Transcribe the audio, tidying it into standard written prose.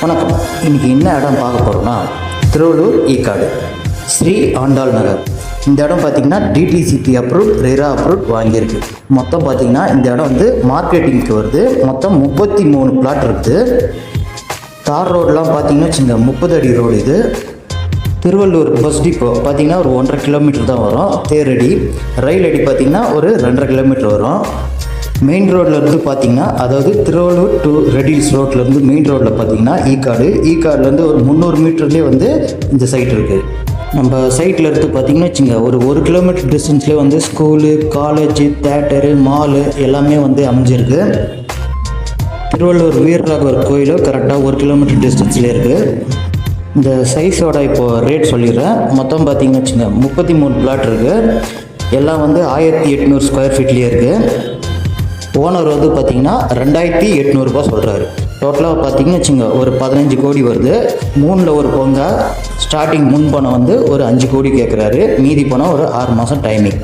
வணக்கம். இன்றைக்கி என்ன இடம் பார்க்க போகிறோம்னா திருவள்ளூர் ஈக்காடு ஸ்ரீ ஆண்டாள் நகர். இந்த இடம் பார்த்திங்கன்னா டிடிசிபி அப்ரூவ், ரெரா அப்ரூவ் வாங்கியிருக்கு. மொத்தம் பார்த்திங்கன்னா இந்த இடம் வந்து மார்க்கெட்டிங்க்கு வருது. மொத்தம் 33 பிளாட் இருக்குது. தார் ரோடெலாம் பார்த்திங்கன்னா வச்சுங்க 30 அடி ரோடு. இது திருவள்ளூர் பஸ் டிப்போ பார்த்திங்கன்னா ஒரு 1.5 கிலோமீட்டர் தான் வரும். தேரடி ரயில் அடி பார்த்திங்கன்னா ஒரு 2.5 கிலோமீட்டர் வரும். மெயின் ரோட்லேருந்து பார்த்திங்கன்னா, அதாவது திருவள்ளூர் டு ரெடில்ஸ் ரோட்லேருந்து மெயின் ரோட்டில் பார்த்திங்கன்னா ஈக்காடுலேருந்து ஒரு 300 மீட்டர்லேயே வந்து இந்த சைட் இருக்குது. நம்ம சைட்டில் இருந்து பார்த்திங்கன்னா வச்சுங்க ஒரு 1 கிலோமீட்டர் டிஸ்டன்ஸ்லேயே வந்து ஸ்கூலு, காலேஜு, தேட்டரு, மாலு எல்லாமே வந்து அமைஞ்சிருக்கு. திருவள்ளூர் வீரராகவர் கோயிலும் கரெக்டாக 1 கிலோமீட்டர் டிஸ்டன்ஸ்லேயே இருக்குது. இந்த சைஸோட இப்போது ரேட் சொல்லிடுறேன். மொத்தம் பார்த்திங்கன்னா வச்சுங்க 33 பிளாட் இருக்குது. எல்லாம் வந்து 1800 ஸ்கொயர் ஃபீட்லேயே இருக்குது. ஓனர் வந்து பார்த்திங்கன்னா 2800 ரூபா சொல்கிறாரு. டோட்டலாக பார்த்திங்கன்னு வச்சுங்க ஒரு 15 கோடி வருது. 3ல் ஒரு பங்கா ஸ்டார்டிங் முன் பணம் வந்து ஒரு 5 கோடி கேட்குறாரு. மீதி பணம் ஒரு 6 மாதம் டைமிங்.